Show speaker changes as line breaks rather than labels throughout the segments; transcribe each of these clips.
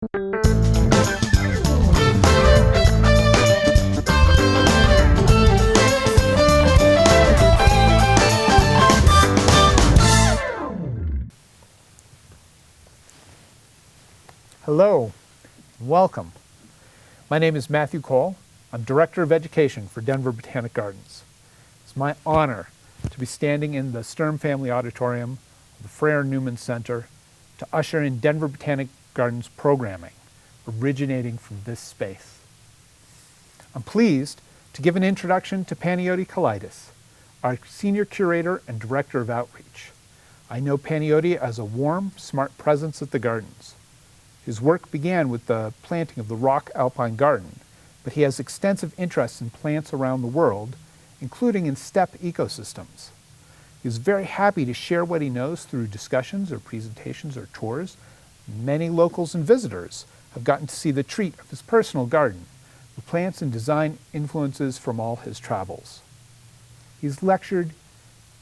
Hello, welcome. My name is Matthew Cole. I'm Director of Education for Denver Botanic Gardens. It's my honor to be standing in the Sturm Family Auditorium of the Frere Newman Center to usher in Denver Botanic Gardens programming originating from this space. I'm pleased to give an introduction to Panayoti Kelaidis, our Senior Curator and Director of Outreach. I know Panayoti as a warm, smart presence at the gardens. His work began with the planting of the Rock Alpine Garden, but he has extensive interests in plants around the world, including in steppe ecosystems. He is very happy to share what he knows through discussions or presentations or tours. Many locals and visitors have gotten to see the treat of his personal garden, with plants and design influences from all his travels. He's lectured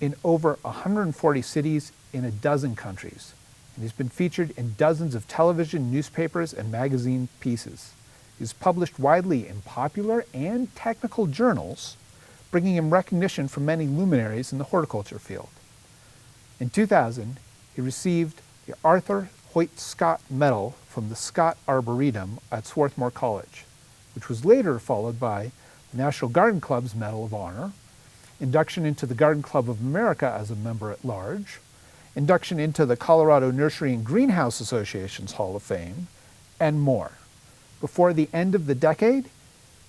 in over 140 cities in a dozen countries, and he's been featured in dozens of television, newspapers, and magazine pieces. He's published widely in popular and technical journals, bringing him recognition from many luminaries in the horticulture field. In 2000, he received the Arthur Hoyt Scott Medal from the Scott Arboretum at Swarthmore College, which was later followed by the National Garden Club's Medal of Honor, induction into the Garden Club of America as a member at large, induction into the Colorado Nursery and Greenhouse Association's Hall of Fame, and more. Before the end of the decade,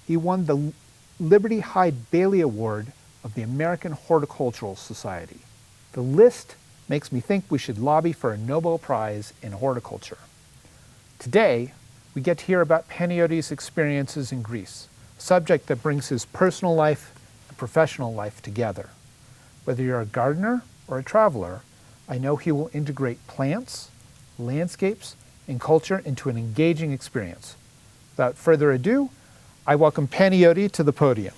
he won the Liberty Hyde Bailey Award of the American Horticultural Society. The list makes me think we should lobby for a Nobel Prize in horticulture. Today, we get to hear about Panayoti's experiences in Greece, a subject that brings his personal life and professional life together. Whether you're a gardener or a traveler, I know he will integrate plants, landscapes, and culture into an engaging experience. Without further ado, I welcome Panayoti to the podium.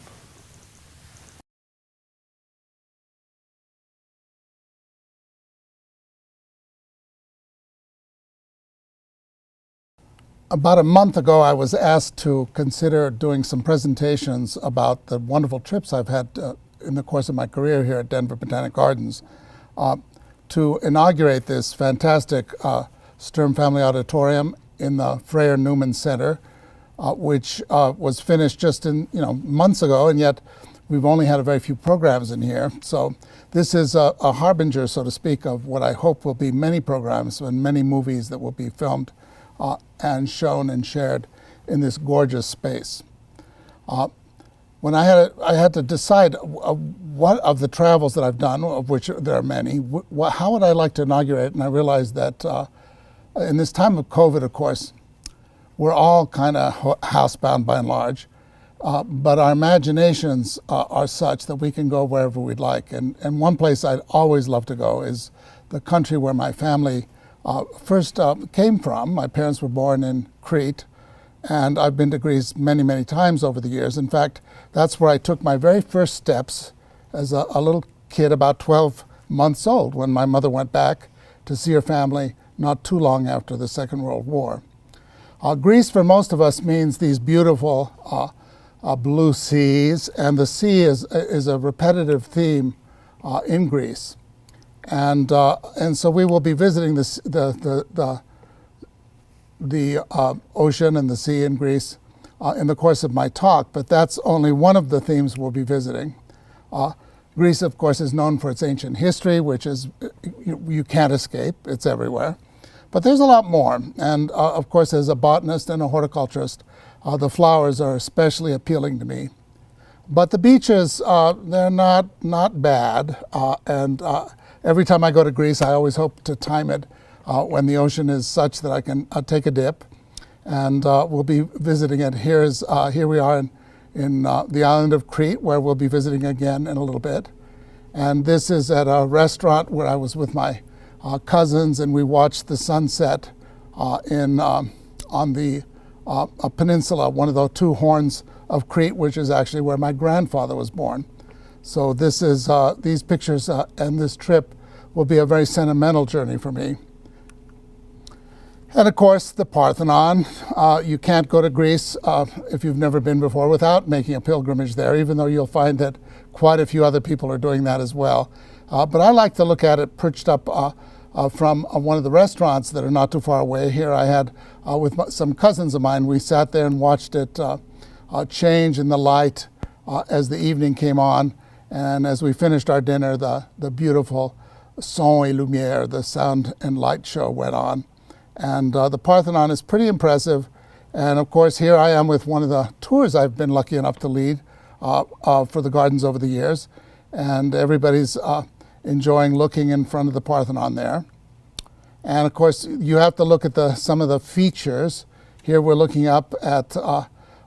About a month ago, I was asked to consider doing some presentations about the wonderful trips I've had in the course of my career here at Denver Botanic Gardens to inaugurate this fantastic Sturm Family Auditorium in the Frere Newman Center, which was finished just in months ago, and yet we've only had a very few programs in here. So this is a harbinger, so to speak, of what I hope will be many programs and many movies that will be filmed and shown and shared in this gorgeous space. When I had to decide what of the travels that I've done, of which there are many, how would I like to inaugurate? And I realized that in this time of COVID, of course, we're all kind of housebound by and large, but our imaginations are such that we can go wherever we'd like. And one place I'd always love to go is the country where my family first came from. My parents were born in Crete, and I've been to Greece many, many times over the years. In fact, that's where I took my very first steps as a little kid, about 12 months old, when my mother went back to see her family not too long after the Second World War. Greece, for most of us, means these beautiful blue seas, and the sea is a repetitive theme in Greece. And so we will be visiting the ocean and the sea in Greece in the course of my talk, but that's only one of the themes we'll be visiting. Greece, of course, is known for its ancient history, which is you can't escape. It's everywhere. But there's a lot more. And of course, as a botanist and a horticulturist, the flowers are especially appealing to me. But the beaches, they're not bad. And every time I go to Greece, I always hope to time it when the ocean is such that I can take a dip. And we'll be visiting it. Here we are in the island of Crete, where we'll be visiting again in a little bit. And this is at a restaurant where I was with my cousins, and we watched the sunset on the peninsula, one of the two horns of Crete, which is actually where my grandfather was born. So this is these pictures and this trip will be a very sentimental journey for me. And of course, the Parthenon. You can't go to Greece if you've never been before without making a pilgrimage there, even though you'll find that quite a few other people are doing that as well. But I like to look at it perched up from one of the restaurants that are not too far away. Here I had, with some cousins of mine, we sat there and watched it change in the light as the evening came on. And as we finished our dinner, the beautiful son et lumière, the sound and light show went on. And the Parthenon is pretty impressive. And of course, here I am with one of the tours I've been lucky enough to lead for the gardens over the years. And everybody's enjoying looking in front of the Parthenon there. And of course, you have to look at some of the features. Here we're looking up at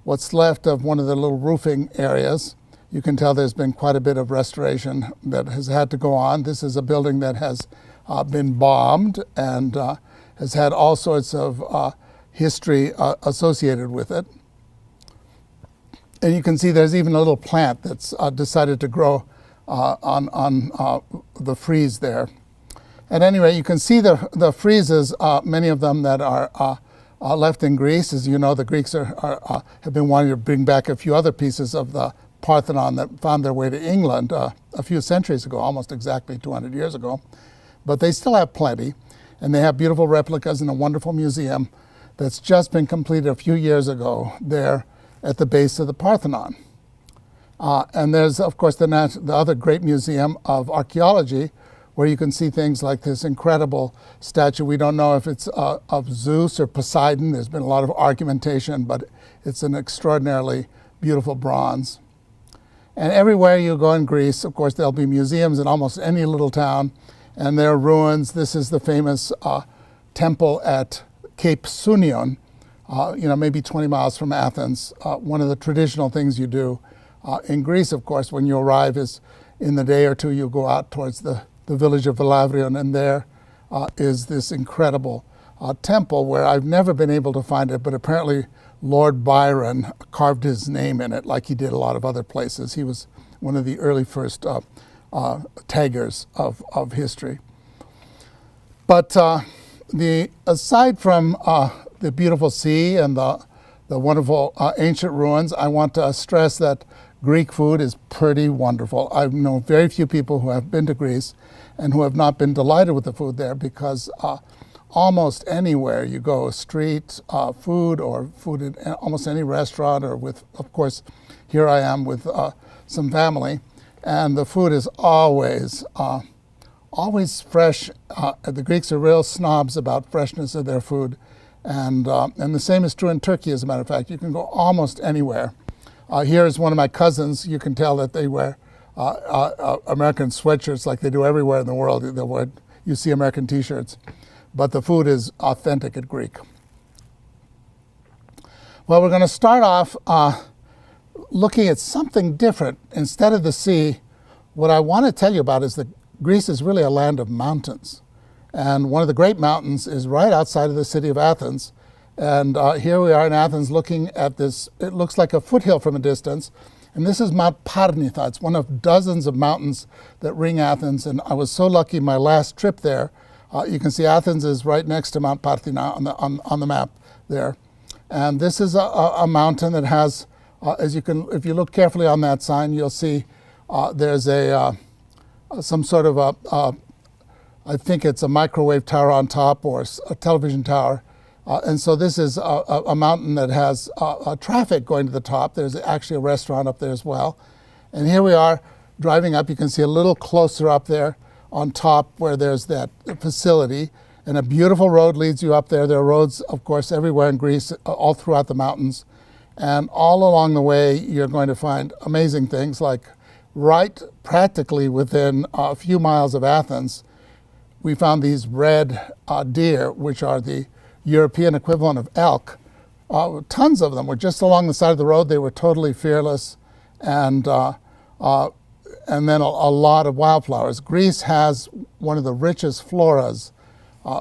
what's left of one of the little roofing areas. You can tell there's been quite a bit of restoration that has had to go on. This is a building that has been bombed and has had all sorts of history associated with it. And you can see there's even a little plant that's decided to grow on the frieze there. At any rate, you can see the friezes, many of them that are left in Greece. As you know, the Greeks have been wanting to bring back a few other pieces of the Parthenon that found their way to England a few centuries ago, almost exactly 200 years ago. But they still have plenty. And they have beautiful replicas in a wonderful museum that's just been completed a few years ago there at the base of the Parthenon. And there's, of course, the other great museum of archaeology, where you can see things like this incredible statue. We don't know if it's of Zeus or Poseidon. There's been a lot of argumentation, but it's an extraordinarily beautiful bronze. And everywhere you go in Greece, of course, there'll be museums in almost any little town. And there are ruins. This is the famous temple at Cape Sunion, maybe 20 miles from Athens. One of the traditional things you do in Greece, of course, when you arrive is in the day or two you go out towards the village of Velavrion, and there is this incredible temple where I've never been able to find it, but apparently Lord Byron carved his name in it like he did a lot of other places. He was one of the early first taggers of history. But aside from the beautiful sea and the wonderful ancient ruins, I want to stress that Greek food is pretty wonderful. I've known very few people who have been to Greece and who have not been delighted with the food there, because almost anywhere you go, street food or food in almost any restaurant, or with, of course, here I am with some family, and the food is always fresh. The Greeks are real snobs about freshness of their food, and the same is true in Turkey, as a matter of fact. You can go almost anywhere. Here is one of my cousins. You can tell that they wear American sweatshirts like they do everywhere in the world. You see American t-shirts, but the food is authentic at Greek. Well, we're going to start off looking at something different. Instead of the sea, what I want to tell you about is that Greece is really a land of mountains. And one of the great mountains is right outside of the city of Athens. And here we are in Athens looking at this. It looks like a foothill from a distance. And this is Mount Parnitha. It's one of dozens of mountains that ring Athens. And I was so lucky my last trip there. You can see Athens is right next to Mount Parthina on the map there. And this is a mountain that has, if you look carefully on that sign, you'll see there's some sort of I think it's a microwave tower on top, or a television tower. And so this is a mountain that has traffic going to the top. There's actually a restaurant up there as well. And here we are driving up. You can see a little closer up there on top where there's that facility. And a beautiful road leads you up there. There are roads, of course, everywhere in Greece, all throughout the mountains. And all along the way, you're going to find amazing things, like right practically within a few miles of Athens, we found these red deer, which are the European equivalent of elk. Tons of them were just along the side of the road. They were totally fearless, and then a lot of wildflowers. Greece has one of the richest floras,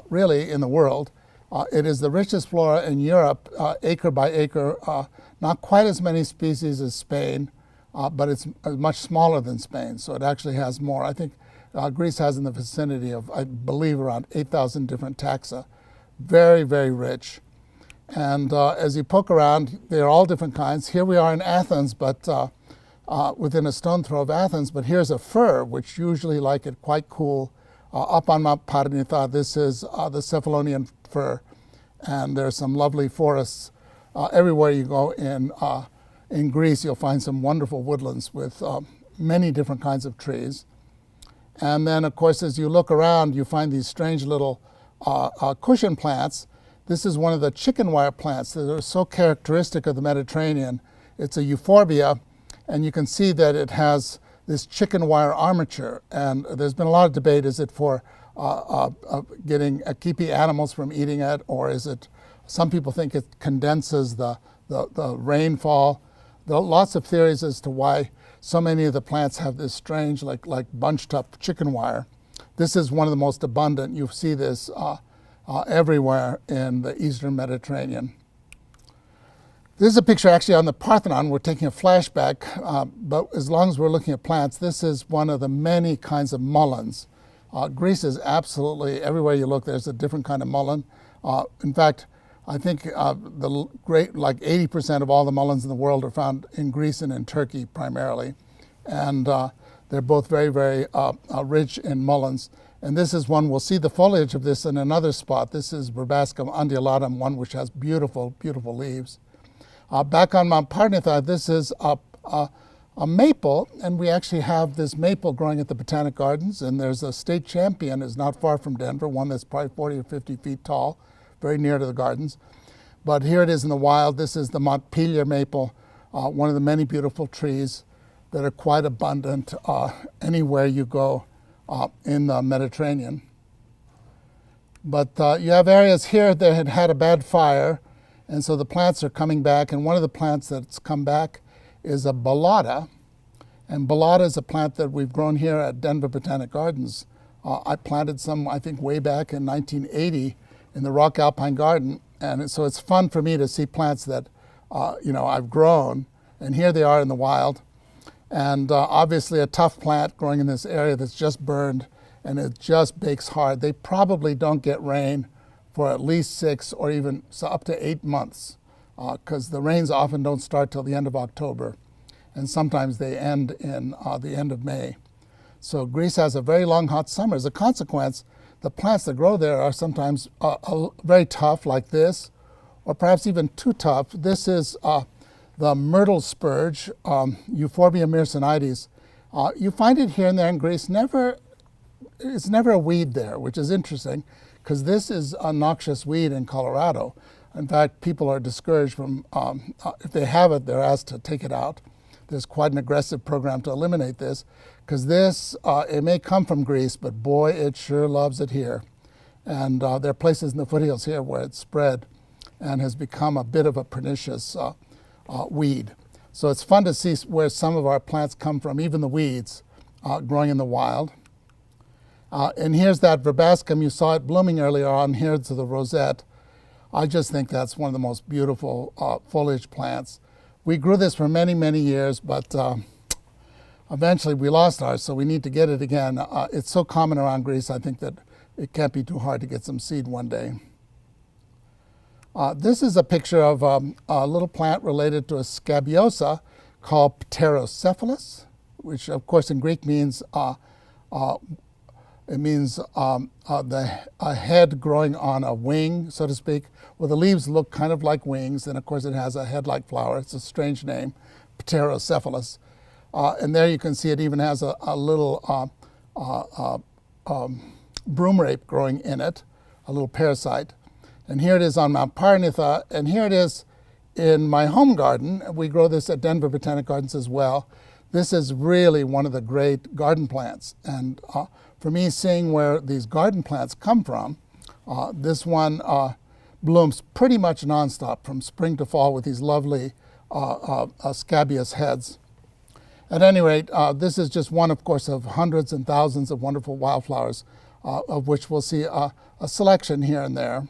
really, in the world. It is the richest flora in Europe, acre by acre. Not quite as many species as Spain, but it's much smaller than Spain, so it actually has more. I think Greece has in the vicinity of, I believe, around 8,000 different taxa very, very rich. And as you poke around, they're all different kinds. Here we are in Athens, but within a stone throw of Athens. But here's a fir, which usually like it quite cool. Up on Mount Parnitha, this is the Cephalonian fir. And there's some lovely forests. Everywhere you go in Greece, you'll find some wonderful woodlands with many different kinds of trees. And then, of course, as you look around, you find these strange little cushion plants. This is one of the chicken wire plants that are so characteristic of the Mediterranean. It's a euphorbia, and you can see that it has this chicken wire armature. And there's been a lot of debate, is it for keeping animals from eating it, or is it, some people think it condenses the rainfall. There are lots of theories as to why so many of the plants have this strange, like bunched up chicken wire. This is one of the most abundant. You see this everywhere in the Eastern Mediterranean. This is a picture actually on the Parthenon. We're taking a flashback, but as long as we're looking at plants, this is one of the many kinds of mulleins. Greece is absolutely, everywhere you look, there's a different kind of mullein. In fact, I think the great, like 80% of all the mulleins in the world are found in Greece and in Turkey primarily. And they're both very, very rich in mulleins. And this is one, we'll see the foliage of this in another spot. This is Verbascum undulatum, one which has beautiful, beautiful leaves. Back on Mount Parnitha, this is a maple, and we actually have this maple growing at the Botanic Gardens, and there's a state champion is not far from Denver, one that's probably 40 or 50 feet tall, very near to the gardens. But here it is in the wild. This is the Montpelier maple, one of the many beautiful trees that are quite abundant anywhere you go in the Mediterranean. But you have areas here that had had a bad fire, and so the plants are coming back, and one of the plants that's come back is a ballata. And ballata is a plant that we've grown here at Denver Botanic Gardens. I planted some, I think, way back in 1980 in the Rock Alpine Garden. And so it's fun for me to see plants that, I've grown. And here they are in the wild. And obviously a tough plant growing in this area that's just burned, and it just bakes hard. They probably don't get rain for at least 6 or even up to 8 months, because the rains often don't start till the end of October, and sometimes they end in the end of May. So Greece has a very long hot summer. As a consequence, the plants that grow there are sometimes very tough, like this, or perhaps even too tough. This is the myrtle spurge, Euphorbia myrsinides. You find it here and there in Greece. It's never a weed there, which is interesting, because this is a noxious weed in Colorado. In fact, people are discouraged from, if they have it, they're asked to take it out. There's quite an aggressive program to eliminate this, because this, it may come from Greece, but boy, it sure loves it here. And there are places in the foothills here where it's spread and has become a bit of a pernicious weed. So it's fun to see where some of our plants come from, even the weeds, growing in the wild. And here's that Verbascum. You saw it blooming earlier on. Here's the rosette. I just think that's one of the most beautiful foliage plants. We grew this for many, many years, but eventually we lost ours, so we need to get it again. It's so common around Greece, I think that it can't be too hard to get some seed one day. This is a picture of a little plant related to a scabiosa called Pterocephalus, which of course in Greek means a head growing on a wing, so to speak. Well, the leaves look kind of like wings, and of course it has a head-like flower. It's a strange name, Pterocephalus. And there you can see it even has a little broom rape growing in it, a little parasite. And here it is on Mount Parnitha, and here it is in my home garden. We grow this at Denver Botanic Gardens as well. This is really one of the great garden plants. And for me, seeing where these garden plants come from, this one blooms pretty much nonstop from spring to fall with these lovely scabious heads. At any rate, this is just one, of course, of hundreds and thousands of wonderful wildflowers, of which we'll see a selection here and there.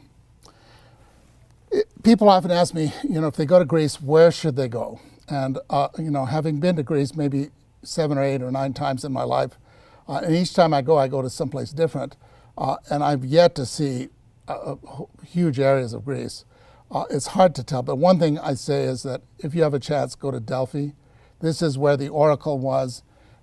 People often ask me, if they go to Greece, where should they go? And, having been to Greece maybe 7 or 8 or 9 times in my life, and each time I go to someplace different, and I've yet to see huge areas of Greece. It's hard to tell, but one thing I say is that if you have a chance, go to Delphi. This is where the oracle was,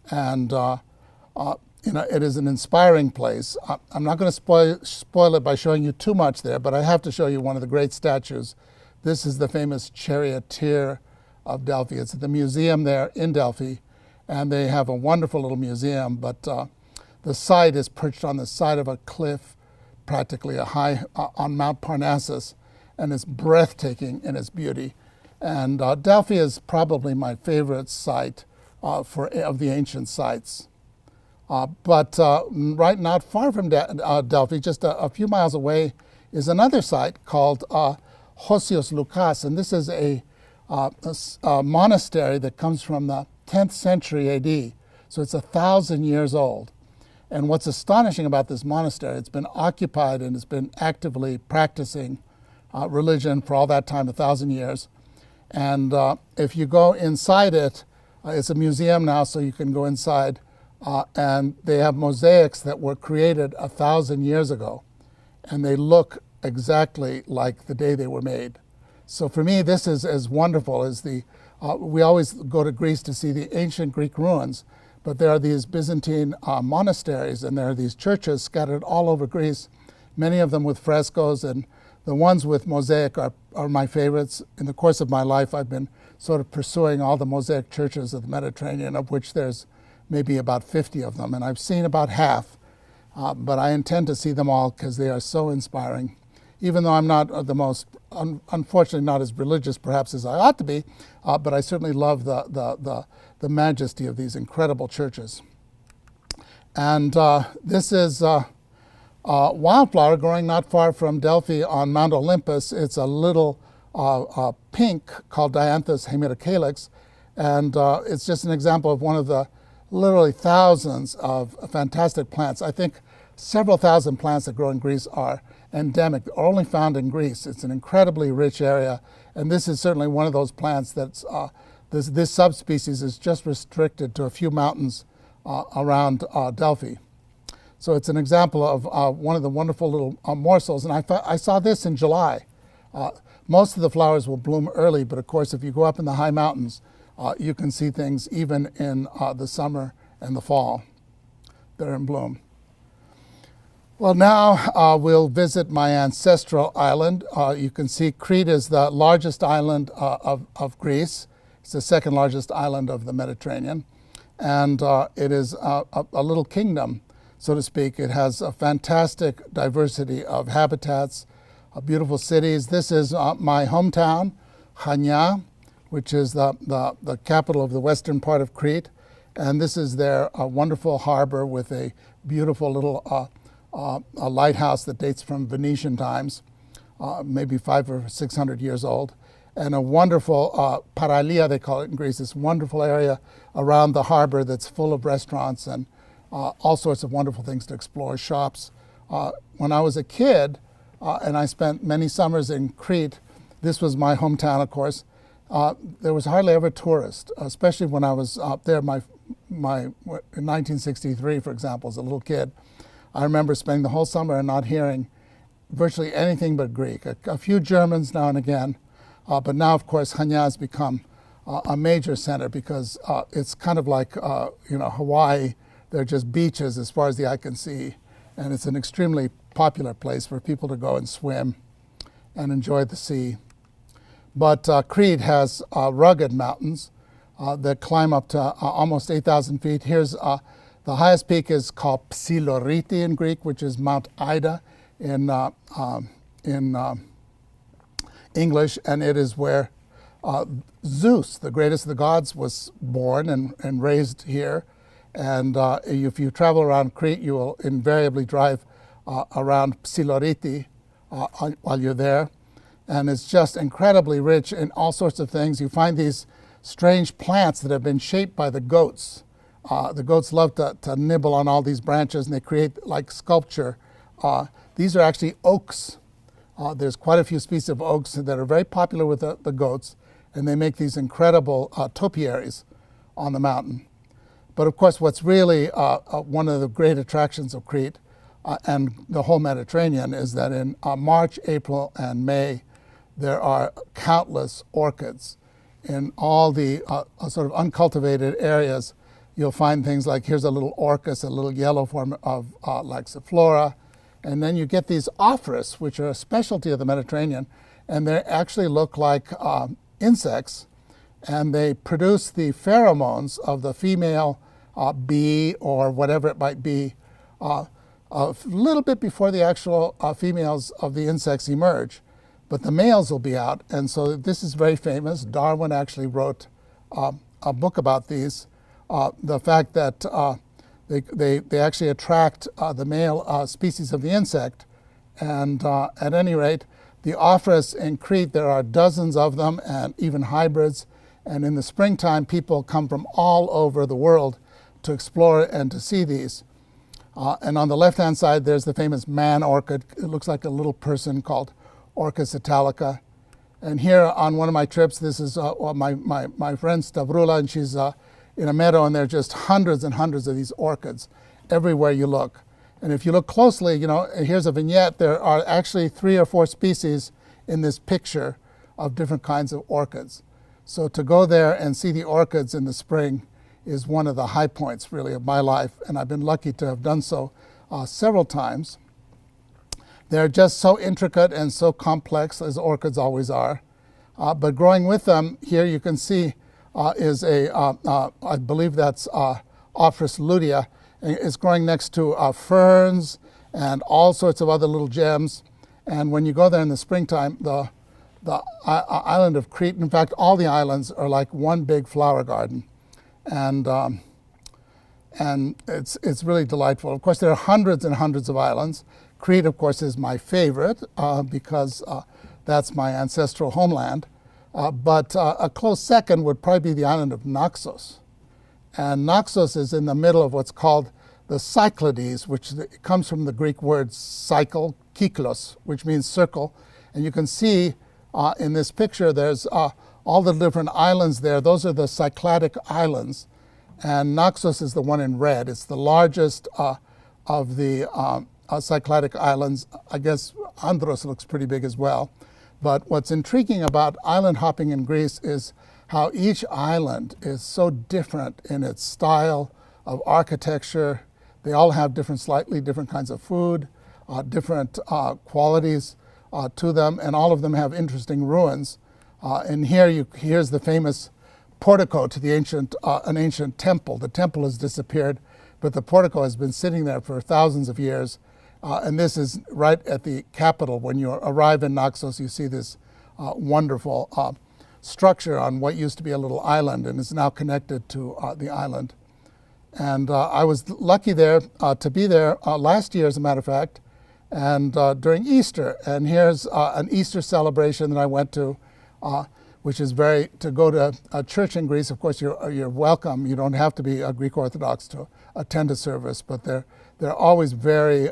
and it is an inspiring place. I'm not going to spoil it by showing you too much there, but I have to show you one of the great statues. This is the famous charioteer of Delphi. It's at the museum there in Delphi, and they have a wonderful little museum, but the site is perched on the side of a cliff, practically a high on Mount Parnassus, and it's breathtaking in its beauty. And Delphi is probably my favorite site of the ancient sites. But right not far from Delphi, just a few miles away, is another site called Hosios Lukas, and this is a monastery that comes from the 10th century AD, so it's 1,000 years old. And what's astonishing about this monastery, it's been occupied and it's been actively practicing religion for all that time, 1,000 years. And if you go inside it, it's a museum now, so you can go inside, and they have mosaics that were created 1,000 years ago, and they look exactly like the day they were made. So for me, this is as wonderful as we always go to Greece to see the ancient Greek ruins, but there are these Byzantine monasteries, and there are these churches scattered all over Greece, many of them with frescoes, and the ones with mosaic are my favorites. In the course of my life, I've been sort of pursuing all the mosaic churches of the Mediterranean, of which there's maybe about 50 of them, and I've seen about half, but I intend to see them all because they are so inspiring. Even though I'm not the most, unfortunately not as religious perhaps as I ought to be, but I certainly love the majesty of these incredible churches. And this is wildflower growing not far from Delphi on Mount Olympus. It's a little pink called Dianthus hematocalyx, and it's just an example of one of the literally thousands of fantastic plants. I think several thousand plants that grow in Greece are endemic, are only found in Greece. It's an incredibly rich area, and this is certainly one of those plants that's, this subspecies is just restricted to a few mountains around Delphi. So it's an example of one of the wonderful little morsels, and I saw this in July. Most of the flowers will bloom early, but of course if you go up in the high mountains, you can see things even in the summer and the fall. They're in bloom. Well, now we'll visit my ancestral island. You can see Crete is the largest island of Greece. It's the second largest island of the Mediterranean. And it is a little kingdom, so to speak. It has a fantastic diversity of habitats, beautiful cities. This is my hometown, Chania, which is the capital of the western part of Crete. And this is their wonderful harbor with a beautiful little a lighthouse that dates from Venetian times, maybe 500 or 600 years old, and a wonderful paralia, they call it in Greece, this wonderful area around the harbor that's full of restaurants and all sorts of wonderful things to explore, shops. When I was a kid, and I spent many summers in Crete, this was my hometown, of course, there was hardly ever tourists, especially when I was up there. In 1963, for example, as a little kid, I remember spending the whole summer and not hearing virtually anything but Greek. A few Germans now and again, but now, of course, Chania has become a major center because it's kind of like Hawaii. There are just beaches as far as the eye can see, and it's an extremely popular place for people to go and swim and enjoy the sea. But Crete has rugged mountains that climb up to almost 8,000 feet. Here's the highest peak is called Psiloriti in Greek, which is Mount Ida in English, and it is where Zeus, the greatest of the gods, was born and raised here. And if you travel around Crete, you will invariably drive around Psiloriti while you're there. And it's just incredibly rich in all sorts of things. You find these strange plants that have been shaped by the goats. The goats love to nibble on all these branches, and they create like sculpture. These are actually oaks. There's quite a few species of oaks that are very popular with the goats, and they make these incredible topiaries on the mountain. But of course, what's really one of the great attractions of Crete and the whole Mediterranean, is that in March, April, and May, there are countless orchids. In all the sort of uncultivated areas, you'll find things like, here's a little orchis, a little yellow form of Lexiflora, and then you get these ophrys, which are a specialty of the Mediterranean, and they actually look like insects, and they produce the pheromones of the female bee or whatever it might be a little bit before the actual females of the insects emerge. But the males will be out, and so this is very famous. Darwin actually wrote a book about these. The fact that they actually attract the male species of the insect, and at any rate, the ophrys in Crete, there are dozens of them, and even hybrids. And in the springtime, people come from all over the world to explore and to see these. And on the left-hand side, there's the famous man orchid. It looks like a little person called Orchis italica. And here on one of my trips, this is my friend Stavrula, and she's in a meadow, and there are just hundreds and hundreds of these orchids everywhere you look. And if you look closely, here's a vignette. There are actually 3 or 4 species in this picture of different kinds of orchids. So to go there and see the orchids in the spring is one of the high points, really, of my life, and I've been lucky to have done so several times. They're just so intricate and so complex, as orchids always are. But growing with them, here you can see is I believe that's Ophrys lutea. It's growing next to ferns and all sorts of other little gems. And when you go there in the springtime, the island of Crete, in fact, all the islands are like one big flower garden. And it's really delightful. Of course, there are hundreds and hundreds of islands. Crete, of course, is my favorite because that's my ancestral homeland. But a close second would probably be the island of Naxos. And Naxos is in the middle of what's called the Cyclades, which comes from the Greek word cycle, kyklos, which means circle. And you can see in this picture, there's all the different islands there. Those are the Cycladic islands. And Naxos is the one in red. It's the largest of the Cycladic islands. I guess Andros looks pretty big as well. But what's intriguing about island hopping in Greece is how each island is so different in its style of architecture. They all have slightly different kinds of food, different qualities to them, and all of them have interesting ruins. And here's the famous portico to the an ancient temple. The temple has disappeared, but the portico has been sitting there for thousands of years. And this is right at the capital. When you arrive in Naxos, you see this wonderful structure on what used to be a little island and is now connected to the island. And I was lucky there to be there last year, as a matter of fact, and during Easter. And here's an Easter celebration that I went to, which is to go to a church in Greece. Of course, you're welcome. You don't have to be a Greek Orthodox to attend a service, but they're always very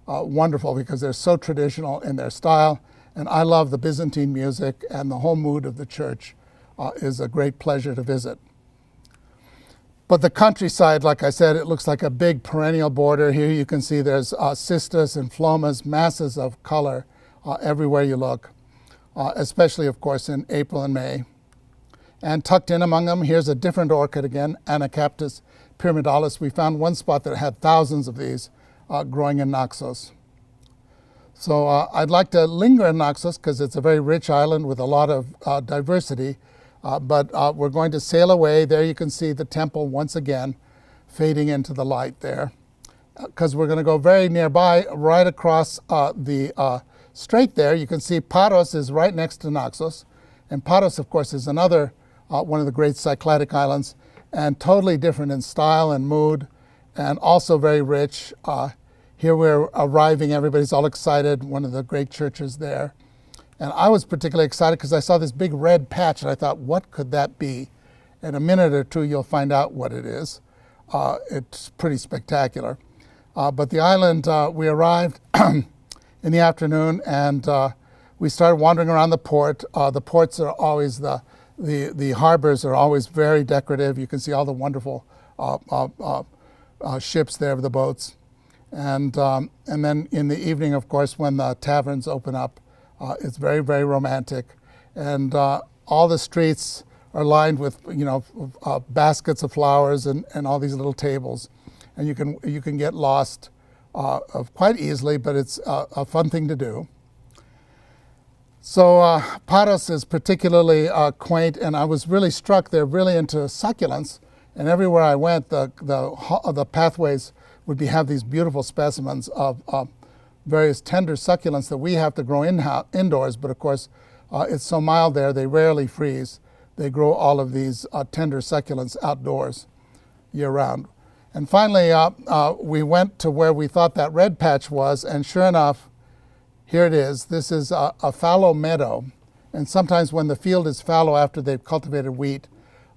wonderful because they're so traditional in their style. And I love the Byzantine music, and the whole mood of the church is a great pleasure to visit. But the countryside, like I said, it looks like a big perennial border. Here you can see there's cistus and phlomas, masses of color everywhere you look, especially, of course, in April and May. And tucked in among them, here's a different orchid again, Anacaptus pyramidalis. We found one spot that had thousands of these growing in Naxos. So I'd like to linger in Naxos because it's a very rich island with a lot of diversity. But we're going to sail away. There you can see the temple once again fading into the light there. Because we're going to go very nearby, right across the strait there. You can see Paros is right next to Naxos. And Paros, of course, is another one of the great Cycladic islands, and totally different in style and mood, and also very rich. Here we're arriving, everybody's all excited, one of the great churches there. And I was particularly excited because I saw this big red patch, and I thought, what could that be? In a minute or two, you'll find out what it is. It's pretty spectacular. But the island, we arrived in the afternoon, and we started wandering around the port. The ports are always, the harbors are always very decorative. You can see all the wonderful ships there, the boats. And then in the evening, of course, when the taverns open up, it's very, very romantic. And all the streets are lined with, baskets of flowers and all these little tables. And you can get lost quite easily, but it's a fun thing to do. So Paros is particularly quaint, and I was really struck. They're really into succulents, and everywhere I went, the pathways would have these beautiful specimens of various tender succulents that we have to grow indoors, but of course it's so mild there, they rarely freeze. They grow all of these tender succulents outdoors year-round. And finally, we went to where we thought that red patch was, and sure enough, here it is. This is a fallow meadow, and sometimes when the field is fallow after they've cultivated wheat,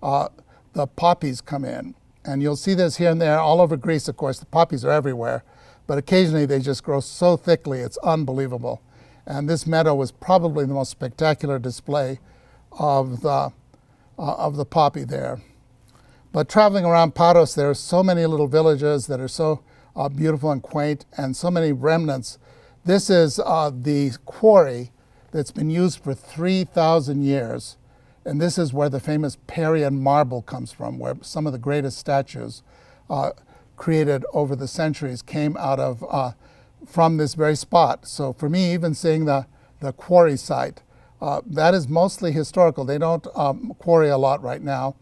the poppies come in. And you'll see this here and there all over Greece, of course. The poppies are everywhere, but occasionally they just grow so thickly, it's unbelievable. And this meadow was probably the most spectacular display of the poppy there. But traveling around Paros, there are so many little villages that are so beautiful and quaint, and so many remnants. This is the quarry that's been used for 3,000 years. And this is where the famous Parian marble comes from, where some of the greatest statues created over the centuries came out of from this very spot. So for me, even seeing the quarry site, that is mostly historical. They don't quarry a lot right now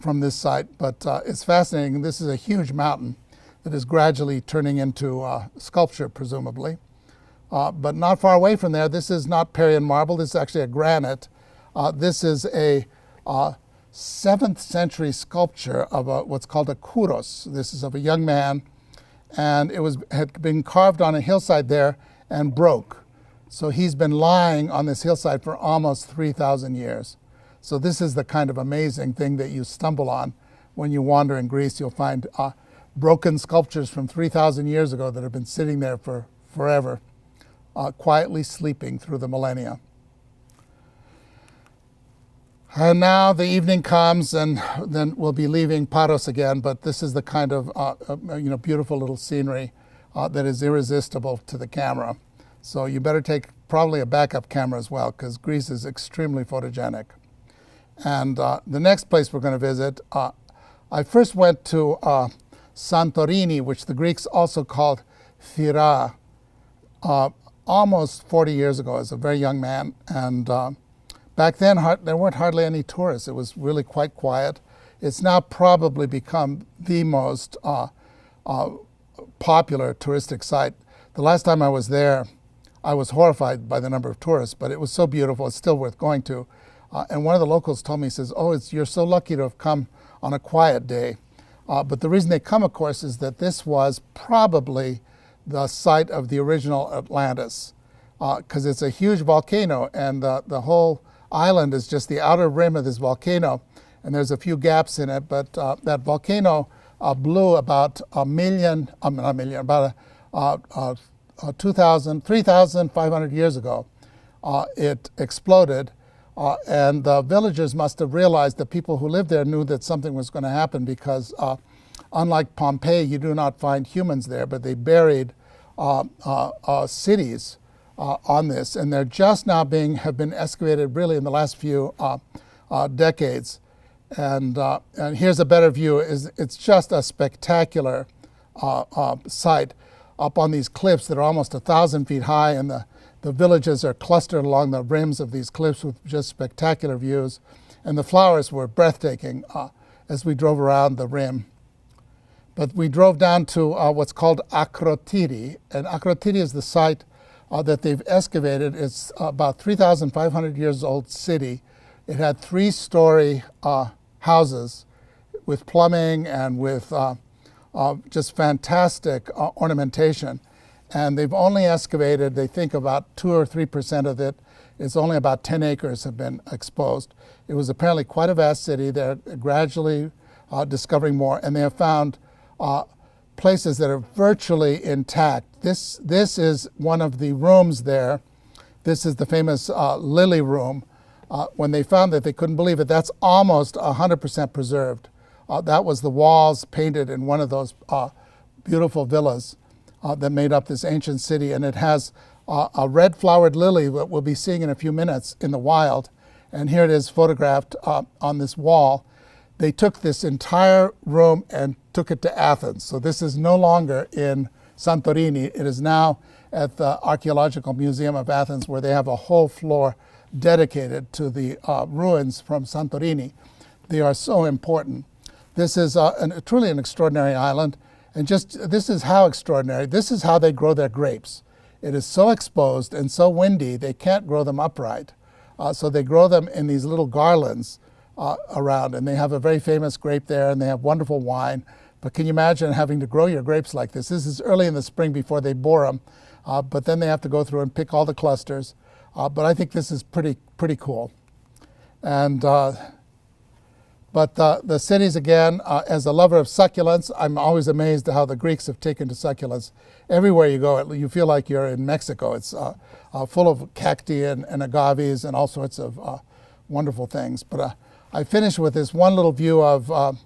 from this site, but it's fascinating. This is a huge mountain that is gradually turning into sculpture, presumably. But not far away from there, this is not Parian marble, this is actually a granite. This is a 7th century sculpture of what's called a kouros. This is of a young man, and had been carved on a hillside there and broke. So he's been lying on this hillside for almost 3,000 years. So this is the kind of amazing thing that you stumble on when you wander in Greece. You'll find broken sculptures from 3,000 years ago that have been sitting there for forever, quietly sleeping through the millennia. And now the evening comes, and then we'll be leaving Paros again, but this is the kind of beautiful little scenery that is irresistible to the camera. So you better take probably a backup camera as well, because Greece is extremely photogenic. And the next place we're going to visit, I first went to Santorini, which the Greeks also called Thira, almost 40 years ago as a very young man. And back then, there weren't hardly any tourists. It was really quite quiet. It's now probably become the most popular touristic site. The last time I was there, I was horrified by the number of tourists, but it was so beautiful, it's still worth going to. And one of the locals told me, he says, you're so lucky to have come on a quiet day. But the reason they come, of course, is that this was probably the site of the original Atlantis, because it's a huge volcano, and the whole island is just the outer rim of this volcano, and there's a few gaps in it, but that volcano blew about 3,500 years ago. It exploded, and the villagers must have realized, the people who lived there knew that something was going to happen, because unlike Pompeii, you do not find humans there, but they buried cities on this, and they're just now have been excavated really in the last few decades. And here's a better view. It's just a spectacular site up on these cliffs that are almost 1,000 feet high, and the villages are clustered along the rims of these cliffs with just spectacular views. And the flowers were breathtaking as we drove around the rim. But we drove down to what's called Akrotiri, and Akrotiri is the site that they've excavated. It's about 3,500 years old city. It had 3-story houses with plumbing and with just fantastic ornamentation. And they've only excavated, they think, about 2 or 3% of it. It's only about 10 acres have been exposed. It was apparently quite a vast city. They're gradually discovering more, and they have found places that are virtually intact. This is one of the rooms there. This is the famous lily room. When they found that, they couldn't believe it. That's almost 100% preserved. That was the walls painted in one of those beautiful villas that made up this ancient city. And it has a red flowered lily that we'll be seeing in a few minutes in the wild. And here it is photographed on this wall. They took this entire room and took it to Athens. So this is no longer in Santorini. It is now at the Archaeological Museum of Athens, where they have a whole floor dedicated to the ruins from Santorini. They are so important. This is truly an extraordinary island. And this is how extraordinary. This is how they grow their grapes. It is so exposed and so windy, they can't grow them upright. So they grow them in these little garlands around, and they have a very famous grape there, and they have wonderful wine. But can you imagine having to grow your grapes like this? This is early in the spring before they bore them, but then they have to go through and pick all the clusters. But I think this is pretty cool. And but the cities, again, as a lover of succulents, I'm always amazed at how the Greeks have taken to succulents. Everywhere you go, you feel like you're in Mexico. It's full of cacti and agaves and all sorts of wonderful things. But I finish with this one little view of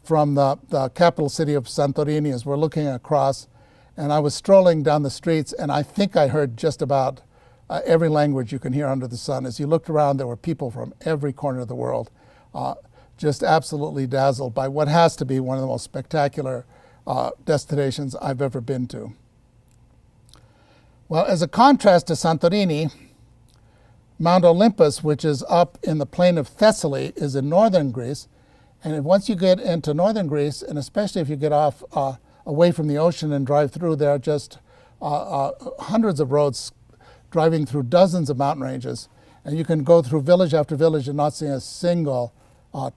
from the capital city of Santorini as we're looking across. And I was strolling down the streets, and I think I heard just about every language you can hear under the sun. As you looked around, there were people from every corner of the world, just absolutely dazzled by what has to be one of the most spectacular destinations I've ever been to. Well, as a contrast to Santorini, Mount Olympus, which is up in the plain of Thessaly, is in northern Greece. And once you get into northern Greece, and especially if you get off away from the ocean and drive through, there are just hundreds of roads driving through dozens of mountain ranges. And you can go through village after village and not see a single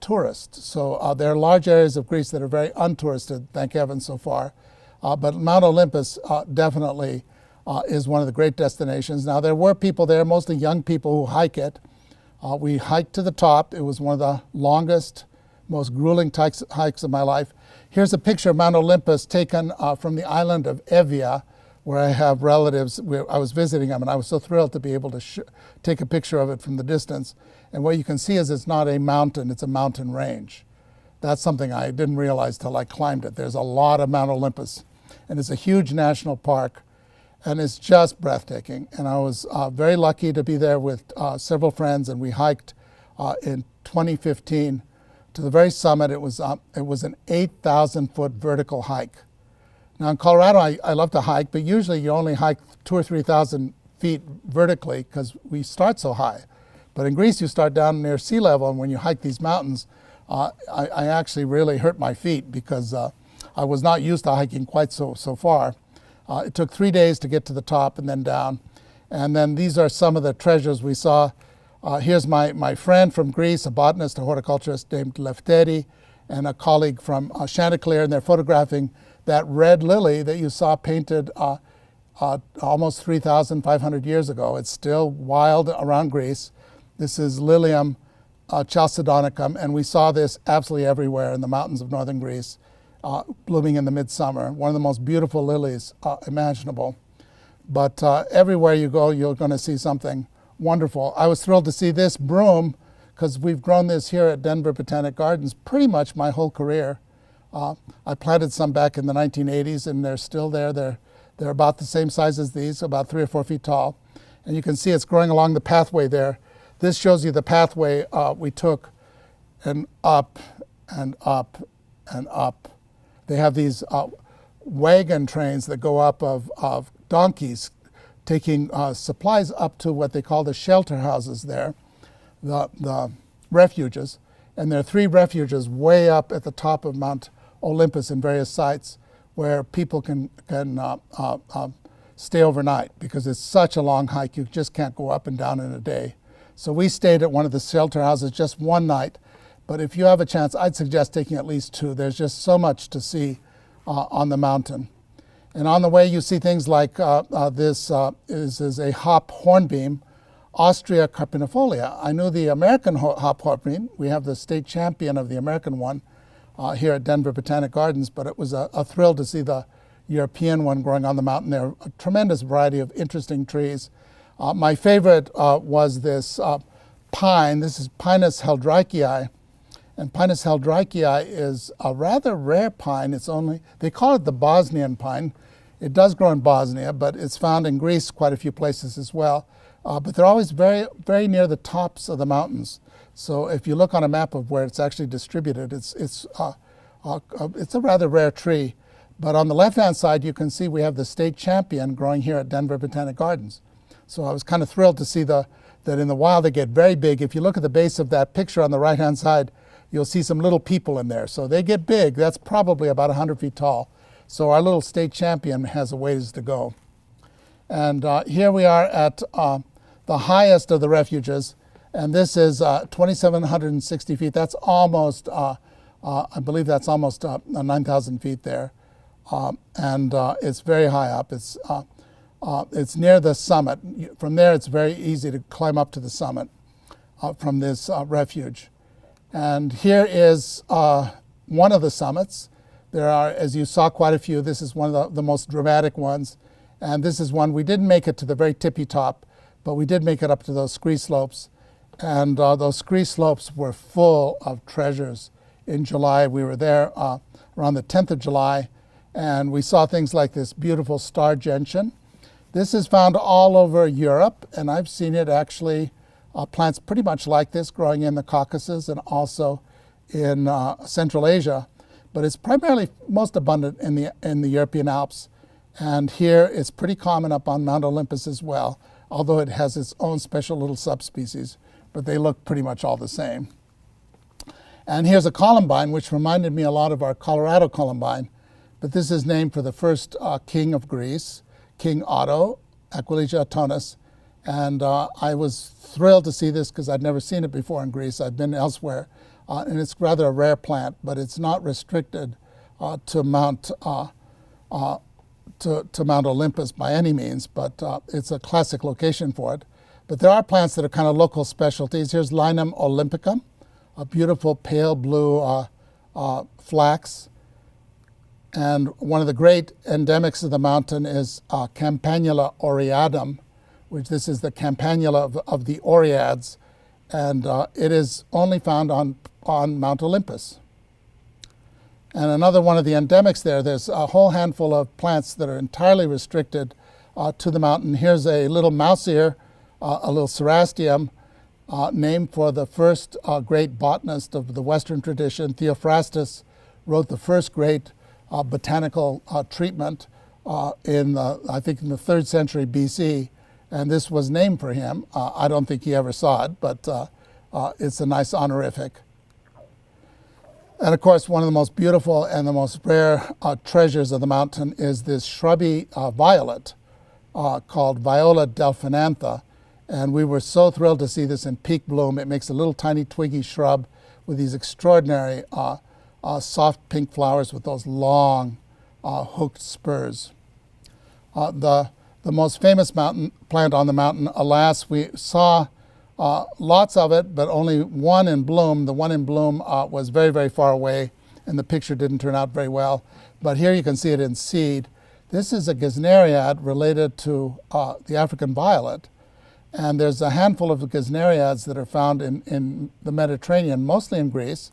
tourist. So there are large areas of Greece that are very untouristed, thank heaven, so far. But Mount Olympus definitely is one of the great destinations. Now, there were people there, mostly young people, who hike it. We hiked to the top. It was one of the longest, most grueling hikes of my life. Here's a picture of Mount Olympus taken from the island of Evia, where I have relatives. I was visiting them, and I was so thrilled to be able to take a picture of it from the distance. And what you can see is it's not a mountain, it's a mountain range. That's something I didn't realize till I climbed it. There's a lot of Mount Olympus, and it's a huge national park, and it's just breathtaking. And I was very lucky to be there with several friends, and we hiked in 2015 to the very summit. It was an 8,000-foot vertical hike. Now in Colorado, I love to hike, but usually you only hike 2,000 or 3,000 feet vertically because we start so high. But in Greece, you start down near sea level, and when you hike these mountains, I actually really hurt my feet because I was not used to hiking quite so far. It took 3 days to get to the top and then down. And then these are some of the treasures we saw. Here's my friend from Greece, a botanist, a horticulturist named Lefteri, and a colleague from Chanticleer, and they're photographing that red lily that you saw painted almost 3,500 years ago. It's still wild around Greece. This is Lilium chalcedonicum, and we saw this absolutely everywhere in the mountains of northern Greece, blooming in the midsummer. One of the most beautiful lilies imaginable. But everywhere you go, you're going to see something wonderful. I was thrilled to see this broom, because we've grown this here at Denver Botanic Gardens pretty much my whole career. I planted some back in the 1980s, and they're still there. They're about the same size as these, about 3 or 4 feet tall. And you can see it's growing along the pathway there. This shows you the pathway we took, and up and up and up. They have these wagon trains that go up of donkeys taking supplies up to what they call the shelter houses there, the refuges. And there are 3 refuges way up at the top of Mount Olympus in various sites where people can stay overnight, because it's such a long hike. You just can't go up and down in a day. So we stayed at one of the shelter houses just one night. But if you have a chance, I'd suggest taking at least 2. There's just so much to see on the mountain. And on the way, you see things like this is a hop hornbeam, Austria carpinifolia. I knew the American hop hornbeam. We have the state champion of the American one here at Denver Botanic Gardens, but it was a thrill to see the European one growing on the mountain. There are a tremendous variety of interesting trees. My favorite was this pine. This is Pinus heldreichii. And Pinus heldreichii is a rather rare pine. They call it the Bosnian pine. It does grow in Bosnia, but it's found in Greece quite a few places as well. But they're always very, very near the tops of the mountains. So if you look on a map of where it's actually distributed, it's a rather rare tree. But on the left-hand side, you can see we have the state champion growing here at Denver Botanic Gardens. So I was kind of thrilled to see that in the wild they get very big. If you look at the base of that picture on the right-hand side, you'll see some little people in there. So they get big. That's probably about 100 feet tall. So our little state champion has a ways to go. And here we are at the highest of the refuges. And this is 2,760 feet. That's almost, I believe that's almost 9,000 feet there. And it's very high up. It's near the summit. From there, it's very easy to climb up to the summit from this refuge. And here is one of the summits. There are, as you saw, quite a few. This is one of the most dramatic ones. And this is one, we didn't make it to the very tippy top, but we did make it up to those scree slopes. And those scree slopes were full of treasures. In July, we were there around the 10th of July, and we saw things like this beautiful star gentian. This is found all over Europe, and I've seen it actually, plants pretty much like this growing in the Caucasus and also in Central Asia. But it's primarily most abundant in the European Alps. And here it's pretty common up on Mount Olympus as well, although it has its own special little subspecies, but they look pretty much all the same. And here's a columbine, which reminded me a lot of our Colorado columbine, but this is named for the first king of Greece, King Otto, Aquilegia Tonus. And I was thrilled to see this because I'd never seen it before in Greece. I've been elsewhere, and it's rather a rare plant, but it's not restricted to Mount Olympus by any means, but it's a classic location for it. But there are plants that are kind of local specialties. Here's Linum olympicum, a beautiful pale blue flax. And one of the great endemics of the mountain is Campanula aureatum, which this is the campanula of the Oreads, and it is only found on Mount Olympus. And another one of the endemics there's a whole handful of plants that are entirely restricted to the mountain. Here's a little mouse ear, a little cerastium, named for the first great botanist of the Western tradition. Theophrastus wrote the first great botanical treatment I think in the 3rd century BC, and this was named for him. I don't think he ever saw it, but it's a nice honorific. And of course, one of the most beautiful and the most rare treasures of the mountain is this shrubby violet called Viola delphinantha. And we were so thrilled to see this in peak bloom. It makes a little tiny twiggy shrub with these extraordinary soft pink flowers with those long hooked spurs. The most famous mountain plant on the mountain, alas, we saw lots of it, but only one in bloom. The one in bloom was very, very far away, and the picture didn't turn out very well. But here you can see it in seed. This is a gesneriad related to the African violet. And there's a handful of gesneriads that are found in the Mediterranean, mostly in Greece.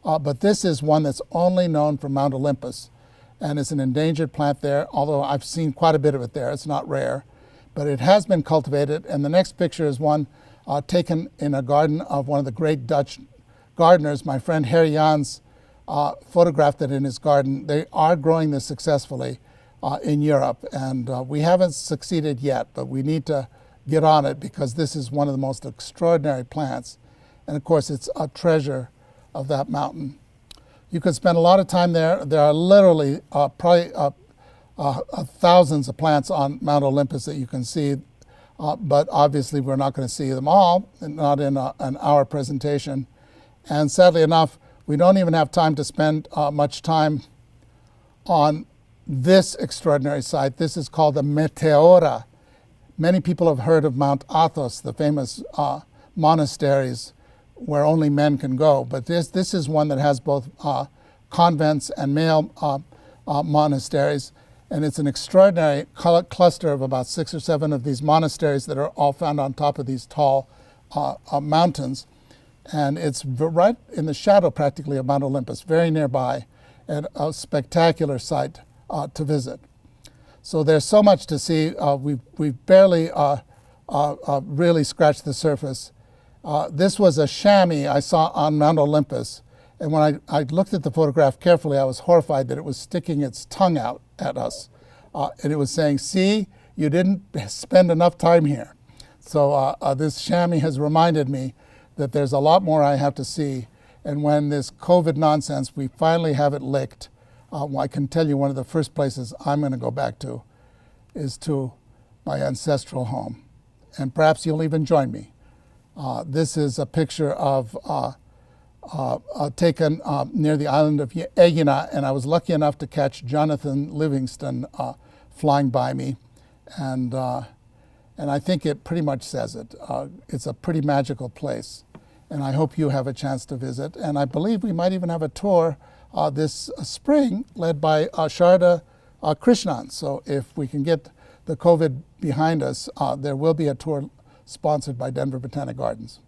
But this is one that's only known from Mount Olympus. And it's an endangered plant there, although I've seen quite a bit of it there. It's not rare. But it has been cultivated. And the next picture is one taken in a garden of one of the great Dutch gardeners. My friend Harry Jans photographed it in his garden. They are growing this successfully in Europe. And we haven't succeeded yet, but we need to get on it because this is one of the most extraordinary plants. And of course, it's a treasure of that mountain. You could spend a lot of time there. There are literally probably thousands of plants on Mount Olympus that you can see, but obviously we're not going to see them all, not in an hour presentation. And sadly enough, we don't even have time to spend much time on this extraordinary site. This is called the Meteora. Many people have heard of Mount Athos, the famous monasteries where only men can go. But this is one that has both convents and male monasteries. And it's an extraordinary cluster of about 6 or 7 of these monasteries that are all found on top of these tall mountains. And it's right in the shadow practically of Mount Olympus, very nearby, and a spectacular site to visit. So there's so much to see. We've barely really scratched the surface. This was a chamois I saw on Mount Olympus. And when I looked at the photograph carefully, I was horrified that it was sticking its tongue out at us. And it was saying, see, you didn't spend enough time here. So this chamois has reminded me that there's a lot more I have to see. And when this COVID nonsense, we finally have it licked, I can tell you one of the first places I'm going to go back to is to my ancestral home. And perhaps you'll even join me. This is a picture of taken near the island of Egina, and I was lucky enough to catch Jonathan Livingston flying by me. And I think it pretty much says it. It's a pretty magical place. And I hope you have a chance to visit. And I believe we might even have a tour this spring led by Sarada Krishnan. So if we can get the COVID behind us, there will be a tour sponsored by Denver Botanic Gardens.